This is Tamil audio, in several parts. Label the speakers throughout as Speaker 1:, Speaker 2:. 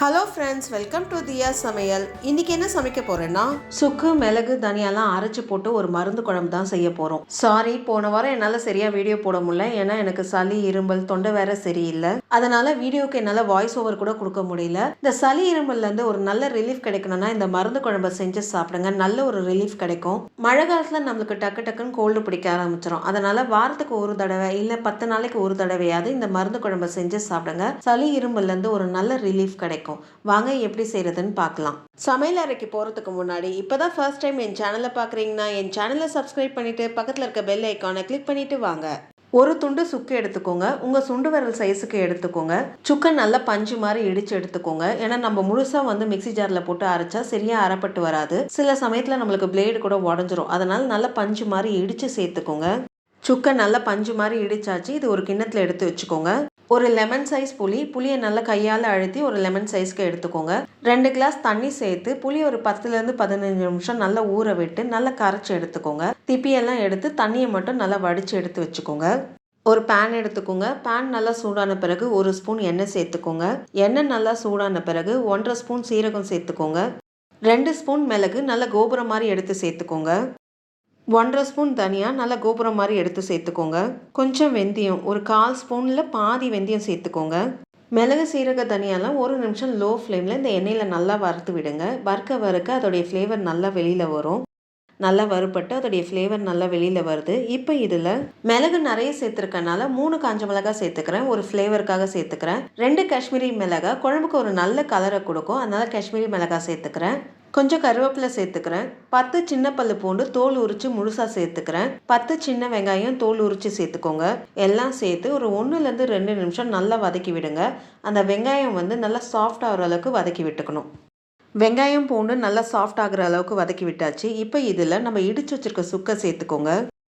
Speaker 1: ஹலோ ஃப்ரெண்ட்ஸ், வெல்கம் டு தியா சமையல். இன்றைக்கி என்ன சமைக்க போகிறேன்னா, சுக்கு மிளகு தனியாலாம் அரைச்சி போட்டு ஒரு மருந்து குழம்பு தான் செய்ய போகிறோம். சாரி, போன வாரம் என்னால் சரியாக வீடியோ போட முடியல. ஏன்னா எனக்கு சளி இருமல் தொண்டை வேற சரியில்லை. அதனால் வீடியோக்கு என்னால் வாய்ஸ் ஓவர் கூட கொடுக்க முடியல. இந்த சளி இருமல்லேருந்து ஒரு நல்ல ரிலீஃப் கிடைக்கணும்னா இந்த மருந்து குழம்பை செஞ்சு சாப்பிடுங்க. நல்ல ஒரு ரிலீஃப் கிடைக்கும். மழை காலத்தில் நம்மளுக்கு டக்கு டக்குன்னு கோல்டு பிடிக்க ஆரம்பிச்சிடும். அதனால் வாரத்துக்கு ஒரு தடவை இல்லை 10 நாளைக்கு ஒரு தடவையாவது இந்த மருந்து குழம்பை செஞ்சு சாப்பிடுங்க. சளி இருமல்லேருந்து ஒரு நல்ல ரிலீஃப் கிடைக்கும். வாங்க எப்படி செய்யறதுன்னு பார்க்கலாம். சமையல் அறைக்கு போறதுக்கு முன்னாடி இப்பதான் ஃபர்ஸ்ட் டைம் என் சேனலை பார்க்குறீங்கன்னா என் சேனலை சப்ஸ்கிரைப் பண்ணிட்டு பக்கத்தில் இருக்க பெல் ஐக்கானை கிளிக் பண்ணிட்டு வாங்க. ஒரு துண்டு சுக்கு எடுத்துக்கோங்க. உங்கள் சுண்டு விரல் சைஸுக்கு எடுத்துக்கோங்க. சுக்கை நல்லா பஞ்சு மாதிரி இடித்து எடுத்துக்கோங்க. ஏன்னா நம்ம முழுசாக மிக்சி ஜாரில் போட்டு அரைச்சா சரியாக அரைப்பட்டு வராது. சில சமயத்தில் நம்மளுக்கு பிளேடு கூட உடஞ்சிரும். அதனால் நல்லா பஞ்சு மாதிரி இடித்து சேர்த்துக்கோங்க. சுக்கை நல்லா பஞ்சு மாதிரி இடிச்சாச்சு. இது ஒரு கிண்ணத்தில் எடுத்து வச்சுக்கோங்க. ஒரு லெமன் சைஸ் புளியை நல்லா கையால் அழுத்தி ஒரு லெமன் சைஸ்க்கு எடுத்துக்கோங்க. 2 கிளாஸ் தண்ணி சேர்த்து புளி ஒரு 10லேருந்து 15 நிமிஷம் நல்லா ஊற விட்டு நல்லா கரைச்சி எடுத்துக்கோங்க. திப்பியெல்லாம் எடுத்து தண்ணியை மட்டும் நல்லா வடித்து எடுத்து வச்சுக்கோங்க. ஒரு பேன் எடுத்துக்கோங்க. பேன் நல்லா சூடான பிறகு 1 ஸ்பூன் எண்ணெய் சேர்த்துக்கோங்க. எண்ணெய் நல்லா சூடான பிறகு 1.5 ஸ்பூன் சீரகம் சேர்த்துக்கோங்க. 2 ஸ்பூன் மிளகு நல்லா கோபுரம் மாதிரி எடுத்து சேர்த்துக்கோங்க. 1.5 ஸ்பூன் தனியா நல்லா கோபுரம் மாதிரி எடுத்து சேர்த்துக்கோங்க. கொஞ்சம் வெந்தயம், ஒரு 1/4 ஸ்பூனில் பாதி வெந்தயம் சேர்த்துக்கோங்க. மிளகு சீரக தனியாலாம் 1 நிமிஷம் லோ ஃப்ளேமில் இந்த எண்ணெயில் நல்லா வறுத்து விடுங்க. வறுக்க அதோடைய ஃப்ளேவர் நல்லா வெளியில் வரும். நல்லா வறுபட்டு அதோடைய ஃப்ளேவர் நல்லா வெளியில் வருது. இப்போ இதில் மிளகு நிறைய சேர்த்துருக்கனால 3 காஞ்ச மிளகாய் சேர்த்துக்கிறேன். ஒரு ஃப்ளேவருக்காக சேர்த்துக்கிறேன். 2 காஷ்மீரி மிளகாய் குழம்புக்கு ஒரு நல்ல கலரை கொடுக்கும். அதனால் காஷ்மீரி மிளகாய் சேர்த்துக்கிறேன். கொஞ்சம் கருவேப்பிலை சேர்த்துக்கிறேன். 10 சின்ன பல்லு பூண்டு தோல் உரித்து முழுசாக சேர்த்துக்கிறேன். 10 சின்ன வெங்காயம் தோல் உரித்து சேர்த்துக்கோங்க. எல்லாம் சேர்த்து ஒரு 1லேருந்து 2 நிமிஷம் நல்லா வதக்கி விடுங்க. அந்த வெங்காயம் நல்லா சாஃப்ட் ஆகிற அளவுக்கு வதக்கி விட்டுக்கணும். வெங்காயம் பூண்டு நல்லா சாஃப்ட் ஆகிற அளவுக்கு வதக்கி விட்டாச்சு. இப்போ இதில் நம்ம இடித்து வச்சுருக்க சுக்கை சேர்த்துக்கோங்க.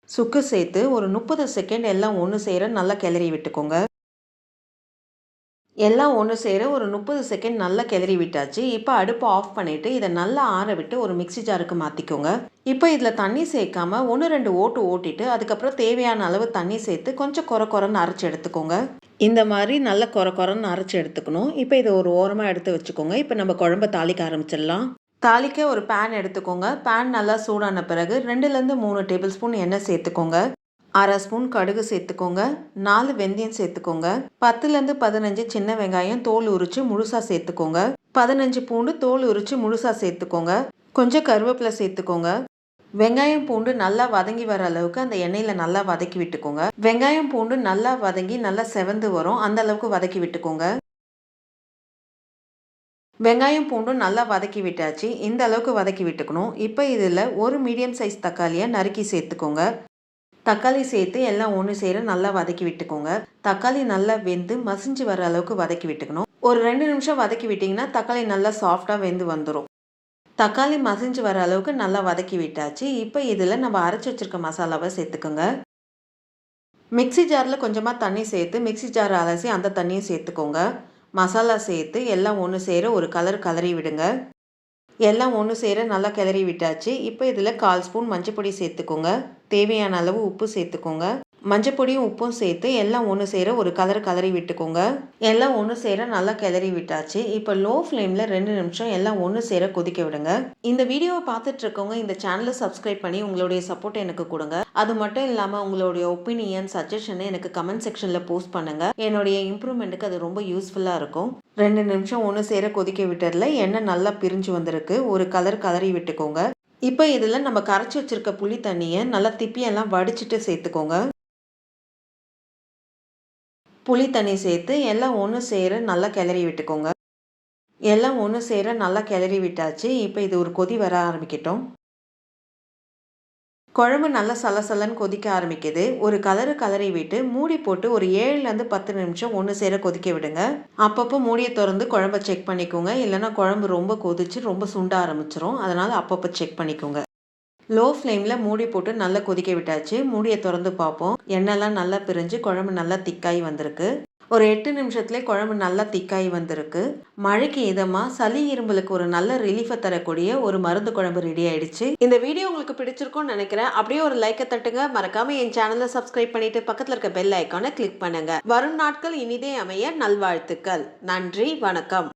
Speaker 1: சுக்கு சேர்த்து ஒரு 30 செகண்ட் எல்லாம் ஒன்று சேர நல்லா கிளறி விட்டுக்கோங்க. எல்லாம் ஒன்று சேர ஒரு 30 செகண்ட் நல்லா கிளறி விட்டாச்சு. இப்போ அடுப்பை ஆஃப் பண்ணிவிட்டு இதை நல்லா ஆற விட்டு ஒரு மிக்சி ஜாருக்கு மாற்றிக்கோங்க. இப்போ இதில் தண்ணி சேர்க்காம 1-2 ஓட்டு ஓட்டிட்டு அதுக்கப்புறம் தேவையான அளவு தண்ணி சேர்த்து கொஞ்சம் கொரன்னு அரைச்சி எடுத்துக்கோங்க. இந்த மாதிரி நல்லா கொரன்னு அரைச்சி எடுத்துக்கணும். இப்போ இதை ஒரு ஓரமாக எடுத்து வச்சுக்கோங்க. இப்போ நம்ம குழம்பை தாளிக்க ஆரம்பிச்சிடலாம். தாளிக்க ஒரு பேன் எடுத்துக்கோங்க. பேன் நல்லா சூடான பிறகு 2லேருந்து 3 டேபிள் ஸ்பூன் எண்ணெய் சேர்த்துக்கோங்க. 1/2 ஸ்பூன் கடுகு சேர்த்துக்கோங்க. 4 வெந்தயம் சேர்த்துக்கோங்க. 10லேருந்து 15 சின்ன வெங்காயம் தோல் உரித்து முழுசாக சேர்த்துக்கோங்க. 15 பூண்டு தோல் உரித்து முழுசாக சேர்த்துக்கோங்க. கொஞ்சம் கருவேப்பிலை சேர்த்துக்கோங்க. வெங்காயம் பூண்டு நல்லா வதங்கி வர அளவுக்கு அந்த எண்ணெயில் நல்லா வதக்கி விட்டுக்கோங்க. வெங்காயம் பூண்டு நல்லா வதங்கி நல்லா செவந்து வரும். அந்த அளவுக்கு வதக்கி விட்டுக்கோங்க. வெங்காயம் பூண்டும் நல்லா வதக்கி விட்டாச்சு. இந்த அளவுக்கு வதக்கி விட்டுக்கணும். இப்போ இதில் ஒரு மீடியம் சைஸ் தக்காளியை நறுக்கி சேர்த்துக்கோங்க. தக்காளி சேர்த்து எல்லாம் ஒன்று சேர நல்லா வதக்கி விட்டுக்கோங்க. தக்காளி நல்லா வெந்து மசிஞ்சு வர அளவுக்கு வதக்கி விட்டுக்கணும். ஒரு 2 நிமிஷம் வதக்கி விட்டிங்கன்னா தக்காளி நல்லா சாஃப்டாக வெந்து வந்துடும். தக்காளி மசிஞ்சு வர அளவுக்கு நல்லா வதக்கி விட்டாச்சு. இப்போ இதில் நம்ம அரைச்சி வச்சிருக்க மசாலாவை சேர்த்துக்கோங்க. மிக்சி ஜாரில் கொஞ்சமாக தண்ணி சேர்த்து மிக்சி ஜார் அலசி அந்த தண்ணியை சேர்த்துக்கோங்க. மசாலா சேர்த்து எல்லாம் ஒன்று சேர ஒரு கலரி விடுங்க. எல்லாம் ஒன்று சேர நல்லா கிளறி விட்டாச்சு. இப்போ இதில் 1/4 ஸ்பூன் மஞ்சப்பொடி சேர்த்துக்கோங்க. தேவையான அளவு உப்பு சேர்த்துக்கோங்க. மஞ்சப்பொடியும் உப்பும் சேர்த்து எல்லாம் ஒன்று சேர ஒரு கலரி விட்டுக்கோங்க. எல்லாம் ஒன்று சேர நல்லா கிளறி விட்டாச்சு. இப்போ லோ ஃப்ளேமில் 2 நிமிஷம் எல்லாம் ஒன்று சேர கொதிக்க விடுங்க. இந்த வீடியோவை பார்த்துட்டு இருக்கவங்க இந்த சேனலை சப்ஸ்கிரைப் பண்ணி உங்களுடைய சப்போர்ட் எனக்கு கொடுங்க. அது மட்டும் இல்லாமல் உங்களுடைய ஒப்பீனியன் சஜஷனை எனக்கு கமெண்ட் செக்ஷனில் போஸ்ட் பண்ணுங்க. என்னுடைய இம்ப்ரூவ்மெண்ட்டுக்கு அது ரொம்ப யூஸ்ஃபுல்லாக இருக்கும். 2 நிமிஷம் ஒன்று சேர கொதிக்க விட்டதில் எண்ணெய் நல்லா பிரிஞ்சு வந்திருக்கு. ஒரு கலரி விட்டுக்கோங்க. இப்போ இதில் நம்ம கரைச்சி வச்சிருக்க புளி தண்ணியை நல்லா திப்பியெல்லாம் வடிச்சிட்டு சேர்த்துக்கோங்க. புளி தண்ணி சேர்த்து எல்லாம் ஒன்று சேர நல்லா கிளறி விட்டுக்கோங்க. எல்லாம் ஒன்று சேர நல்லா கிளறி விட்டாச்சு. இப்போ இது ஒரு கொதி வர ஆரம்பிக்கட்டும். குழம்பு நல்லா சலசலன்னு கொதிக்க ஆரம்பிக்குது. ஒரு கலரி விட்டு மூடி போட்டு ஒரு 7லேருந்து 10 நிமிஷம் ஒன்று சேர கொதிக்க விடுங்க. அப்பப்போ மூடியை திறந்து குழம்பை செக் பண்ணிக்கோங்க. இல்லைன்னா குழம்பு ரொம்ப கொதிச்சு ரொம்ப சுண்ட ஆரம்பிச்சிரும். அதனால் அப்பப்போ செக் பண்ணிக்கோங்க. லோ ஃப்ளேமில் மூடி போட்டு நல்லா கொதிக்க விட்டாச்சு. மூடியை திறந்து பார்ப்போம். எண்ணெய்லாம் நல்லா பிரிஞ்சு குழம்பு நல்லா திக்காகி வந்திருக்கு. ஒரு 8 நிமிஷத்துலேயே குழம்பு நல்லா திக்காகி வந்திருக்கு. மழைக்கு இதமாக சளி இரும்பலுக்கு ஒரு நல்ல ரிலீஃபை தரக்கூடிய ஒரு மருந்து குழம்பு ரெடி ஆயிடுச்சு. இந்த வீடியோ உங்களுக்கு பிடிச்சிருக்கும்னு நினைக்கிறேன். அப்படியே ஒரு லைக்கை தட்டுங்க. மறக்காம என் சேனலை சப்ஸ்கிரைப் பண்ணிட்டு பக்கத்தில் இருக்க பெல் ஐக்கானை கிளிக் பண்ணுங்க. வரும் நாட்கள் இனிதே அமைய நல்வாழ்த்துக்கள். நன்றி, வணக்கம்.